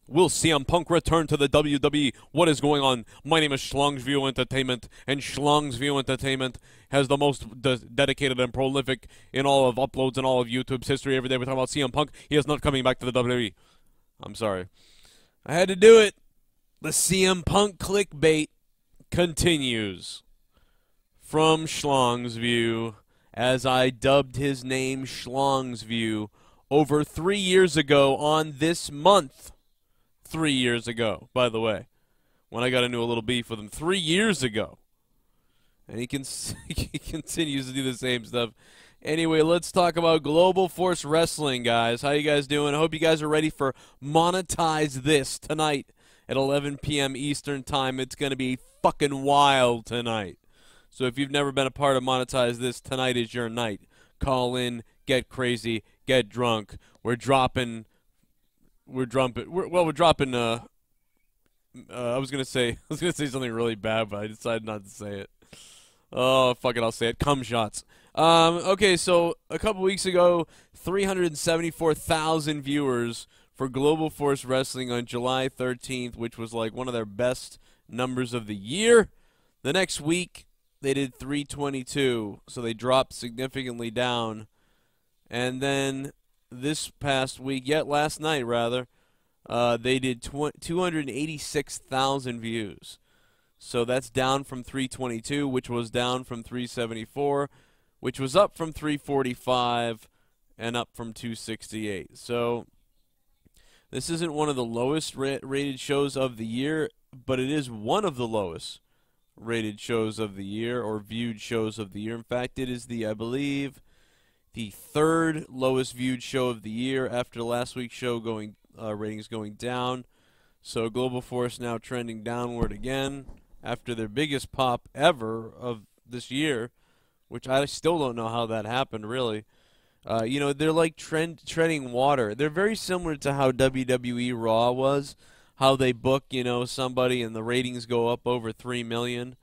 Will CM Punk return to the WWE? What is going on? My name is Schlongsview Entertainment, and Schlongsview Entertainment has the most dedicated and prolific in all of uploads in all of YouTube's history. Every day we talk about CM Punk. He is not coming back to the WWE. I'm sorry. I had to do it. The CM Punk clickbait continues. From Schlongsview, as I dubbed his name Schlongsview over 3 years ago on this month. 3 years ago, by the way, when I got into a little beef with him 3 years ago. And he continues to do the same stuff. Anyway, let's talk about Global Force Wrestling, guys. How you guys doing? I hope you guys are ready for Monetize This tonight at 11 p.m. Eastern Time. It's going to be fucking wild tonight. So if you've never been a part of Monetize This, tonight is your night. Call in, get crazy, get drunk. We're dropping. I was gonna say something really bad, but I decided not to say it. Oh, fuck it, I'll say it. Cum shots. Okay, so a couple weeks ago, 374,000 viewers for Global Force Wrestling on July 13th, which was like one of their best numbers of the year. The next week, they did 322, so they dropped significantly down. And then this past week, last night rather, they did 286,000 views. So that's down from 322, which was down from 374, which was up from 345, and up from 268. So this isn't one of the lowest rated shows of the year, but it is one of the lowest rated shows of the year, or viewed shows of the year. In fact, it is I believe, the third lowest viewed show of the year after last week's show ratings going down. So Global Force now trending downward again after their biggest pop ever of this year, which I still don't know how that happened, really. They're like treading water. They're very similar to how WWE Raw was, how they book, somebody and the ratings go up over 3 million.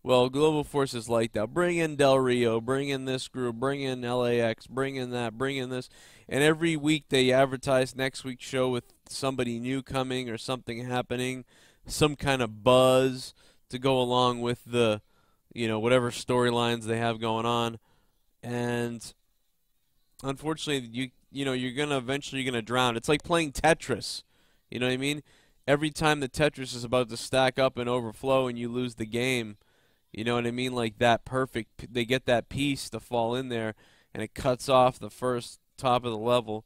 Well, Global Force is like that. Bring in Del Rio, bring in this group, bring in LAX, bring in that, bring in this. And every week they advertise next week's show with somebody new coming or something happening, some kind of buzz to go along with the, whatever storylines they have going on. And unfortunately, you're eventually gonna drown. It's like playing Tetris. You know what I mean? Every time the Tetris is about to stack up and overflow and you lose the game, you know what I mean? Like they get that piece to fall in there, and it cuts off the first top of the level,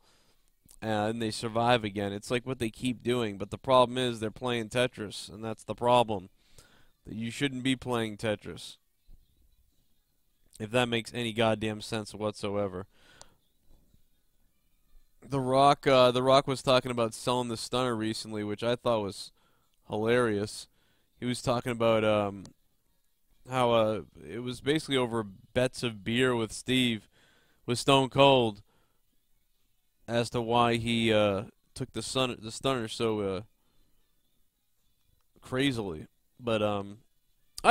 and they survive again. It's like what they keep doing, but the problem is they're playing Tetris, and that's the problem. You shouldn't be playing Tetris, if that makes any goddamn sense whatsoever. The Rock was talking about selling the stunner recently, which I thought was hilarious. He was talking about how it was basically over bets of beer with Stone Cold, as to why he took the stunner so crazily. But I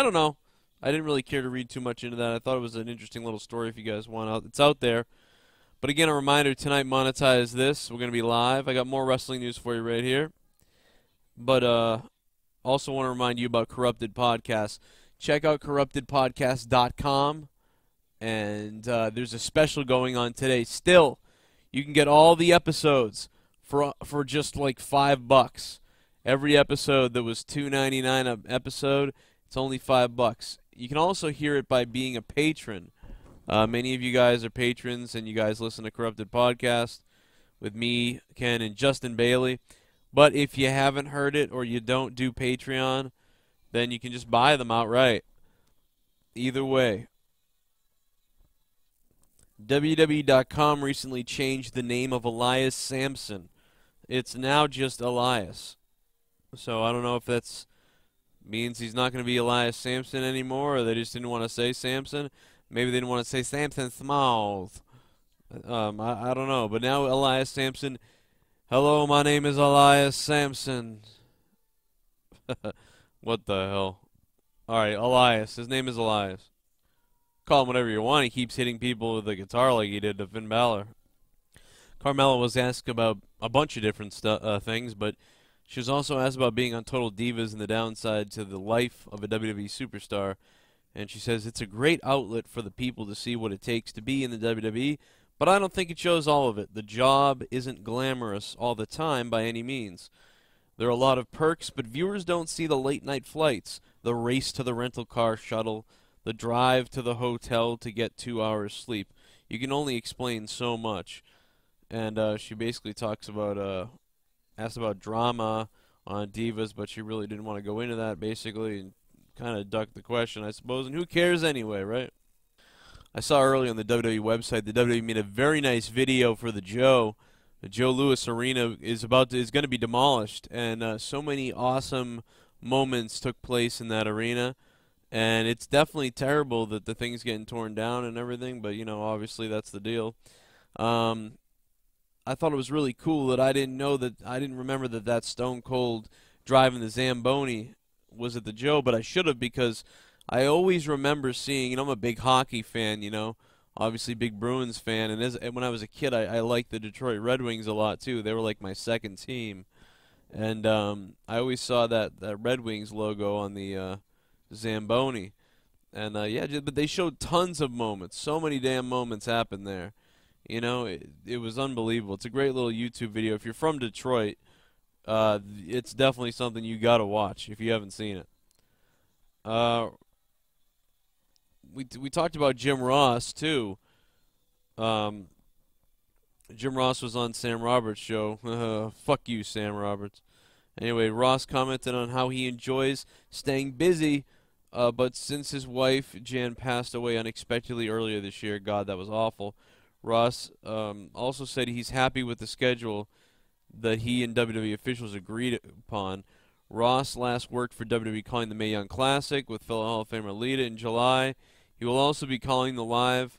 don't know. I didn't really care to read too much into that. I thought it was an interesting little story if you guys want out. It's out there. But again, a reminder, tonight, Monetize This. We're going to be live. I got more wrestling news for you right here. But also want to remind you about Corrupted Podcasts. Check out corruptedpodcast.com. And there's a special going on today. Still, you can get all the episodes for just like $5. Every episode that was $2.99 an episode, it's only $5. You can also hear it by being a patron. Many of you guys are patrons, and you guys listen to Corrupted Podcast with me, Ken, and Justin Bailey. But if you haven't heard it or you don't do Patreon, then you can just buy them outright. Either way. WWE.com recently changed the name of Elias Sampson. It's now just Elias. So I don't know if that means he's not going to be Elias Sampson anymore, or they just didn't want to say Sampson. Maybe they didn't want to say Samson Smalls. I don't know. But now Elias Sampson. Hello, my name is Elias Sampson. What the hell? Alright, Elias. His name is Elias. Call him whatever you want. He keeps hitting people with the guitar like he did to Finn Balor. Carmella was asked about a bunch of different things, but She was also asked about being on Total Divas and the downside to the life of a WWE superstar. And she says, it's a great outlet for the people to see what it takes to be in the WWE, but I don't think it shows all of it. The job isn't glamorous all the time by any means. There are a lot of perks, but viewers don't see the late-night flights, the race to the rental car shuttle, the drive to the hotel to get 2 hours sleep. You can only explain so much. And she basically talks about, asked about drama on Divas, but she really didn't want to go into that, basically, and kind of ducked the question, I suppose. And who cares anyway, right? I saw earlier on the WWE website, the WWE made a very nice video for the Joe. The Joe Louis Arena is going to be demolished, and so many awesome moments took place in that arena. And it's definitely terrible that the thing's getting torn down and everything, but, you know, obviously that's the deal. I thought it was really cool that I didn't remember that Stone Cold driving the Zamboni was at the Joe, but I should have, because I always remember seeing, you know, I'm a big hockey fan, you know, obviously big Bruins fan, and when I was a kid, I liked the Detroit Red Wings a lot too. They were like my second team, and I always saw that Red Wings logo on the Zamboni, and yeah, but they showed tons of moments. So many damn moments happened there. You know, it was unbelievable. It's a great little YouTube video. If you're from Detroit, it's definitely something you gotta watch if you haven't seen it. We talked about Jim Ross too. Jim Ross was on Sam Roberts' show. Fuck you, Sam Roberts. Anyway, Ross commented on how he enjoys staying busy, but since his wife Jan passed away unexpectedly earlier this year, God, that was awful. Ross also said he's happy with the schedule that he and WWE officials agreed upon. Ross last worked for WWE calling the Mae Young Classic with fellow Hall of Famer Lita in July. He will also be calling the live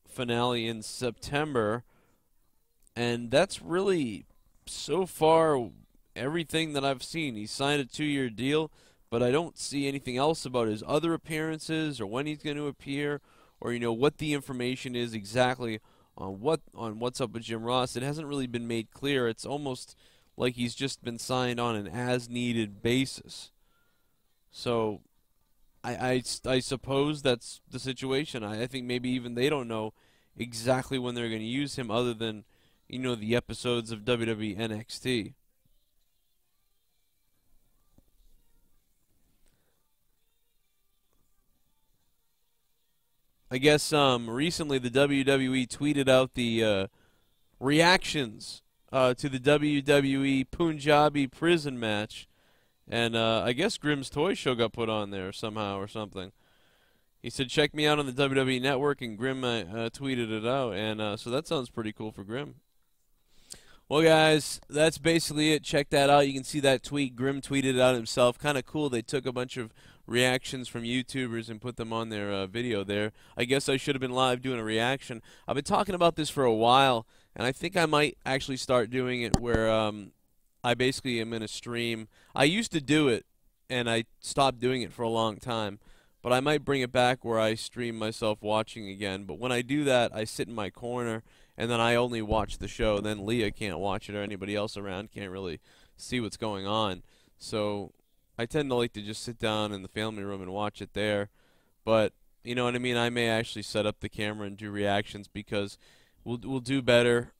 finale in September. And that's really, so far, everything that I've seen. He signed a 2-year deal, but I don't see anything else about his other appearances or when he's going to appear, or, you know, what the information is exactly on what's up with Jim Ross. It hasn't really been made clear. It's almost like he's just been signed on an as-needed basis. So I suppose that's the situation. I think maybe even they don't know exactly when they're going to use him, other than, you know, the episodes of WWE NXT. I guess recently the WWE tweeted out the reactions to the WWE Punjabi prison match, and I guess Grimm's Toy Show got put on there somehow or something. He said, check me out on the WWE Network, and Grimm tweeted it out, and so that sounds pretty cool for Grimm. Well, guys, that's basically it. Check that out. You can see that tweet. Grimm tweeted it out himself. Kind of cool. They took a bunch of reactions from YouTubers and put them on their video there. I guess I should have been live doing a reaction. I've been talking about this for a while, and I think I might actually start doing it where I basically am in a stream. I used to do it, and I stopped doing it for a long time. But I might bring it back where I stream myself watching again. But when I do that, I sit in my corner, and then I only watch the show. Then Leah can't watch it, or anybody else around can't really see what's going on. So I tend to like to just sit down in the family room and watch it there. But, you know what I mean? I may actually set up the camera and do reactions, because we'll do better,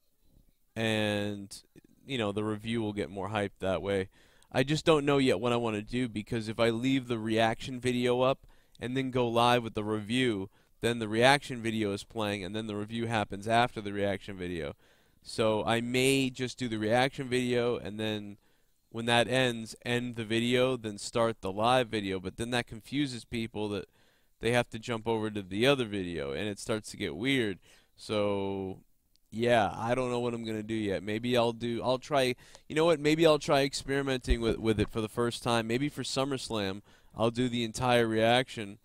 and, you know, the review will get more hype that way. I just don't know yet what I want to do, because if I leave the reaction video up and then go live with the review, then the reaction video is playing, and then the review happens after the reaction video. So I may just do the reaction video, and then when that ends, end the video, then start the live video. But then that confuses people that they have to jump over to the other video, and it starts to get weird. So yeah, I don't know what I'm going to do yet. Maybe I'll try, you know what, maybe I'll try experimenting with it for the first time. Maybe for SummerSlam, I'll do the entire reaction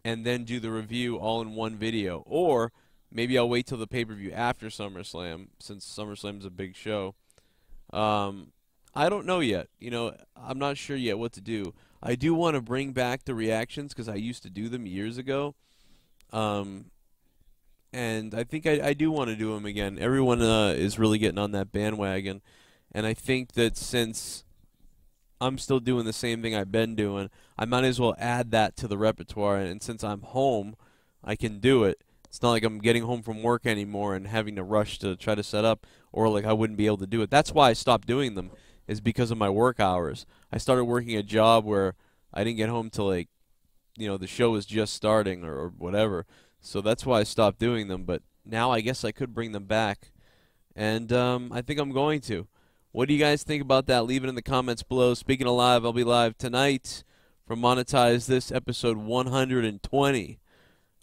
and then do the review all in one video. Or maybe I'll wait till the pay-per-view after SummerSlam, since SummerSlam's a big show. I don't know yet. You know, I'm not sure yet what to do. I do want to bring back the reactions, because I used to do them years ago. And I think I do want to do them again. Everyone is really getting on that bandwagon. And I think that since I'm still doing the same thing I've been doing, I might as well add that to the repertoire. And since I'm home, I can do it. It's not like I'm getting home from work anymore and having to rush to try to set up, or like I wouldn't be able to do it. That's why I stopped doing them, is because of my work hours. I started working a job where I didn't get home till like, the show was just starting or whatever. So that's why I stopped doing them. But now I guess I could bring them back. And I think I'm going to. What do you guys think about that? Leave it in the comments below. Speaking of live, I'll be live tonight for Monetize This, episode 120.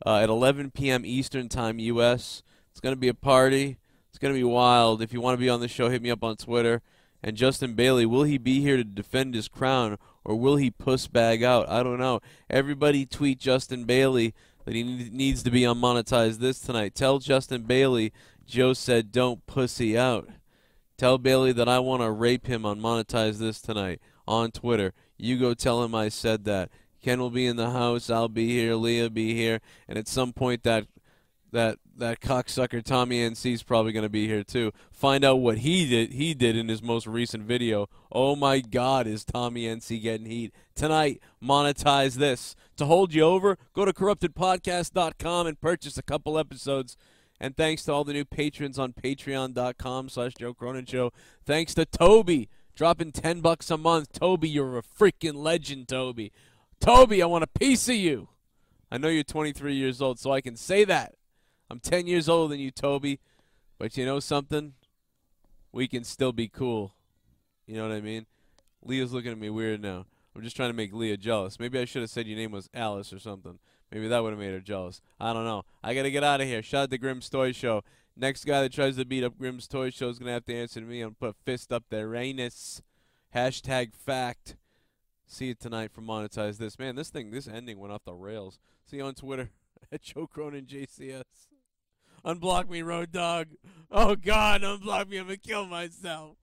At 11 p.m. Eastern Time, U.S. It's going to be a party. It's going to be wild. If you want to be on the show, hit me up on Twitter. And Justin Bailey, will he be here to defend his crown, or will he puss bag out? I don't know. Everybody tweet Justin Bailey that he needs to be on Monetize This tonight. Tell Justin Bailey Joe said don't pussy out. Tell Bailey that I want to rape him on Monetize This tonight on Twitter. You go tell him I said that. Ken will be in the house. I'll be here. Leah be here. And at some point that cocksucker Tommy NC is probably going to be here too. Find out what he did in his most recent video. Oh my God, is Tommy NC getting heat tonight? Monetize This. To hold you over, go to corruptedpodcast.com and purchase a couple episodes. And thanks to all the new patrons on patreon.com/Joe Cronin Show. Thanks to Toby, dropping $10 a month. Toby, you're a freaking legend, Toby. Toby, I want a piece of you. I know you're 23 years old, so I can say that. I'm 10 years older than you, Toby. But you know something? We can still be cool. You know what I mean? Leah's looking at me weird now. I'm just trying to make Leah jealous. Maybe I should have said your name was Alice or something. Maybe that would have made her jealous. I don't know. I got to get out of here. Shout out to Grimm's Toy Show. Next guy that tries to beat up Grimm's Toy Show is going to have to answer to me. I'm going to put a fist up their anus. #fact. See you tonight for Monetize This. Man, this ending went off the rails. See you on Twitter at Joe Cronin JCS. Unblock me, Road Dog. Oh, God, unblock me. I'm going to kill myself.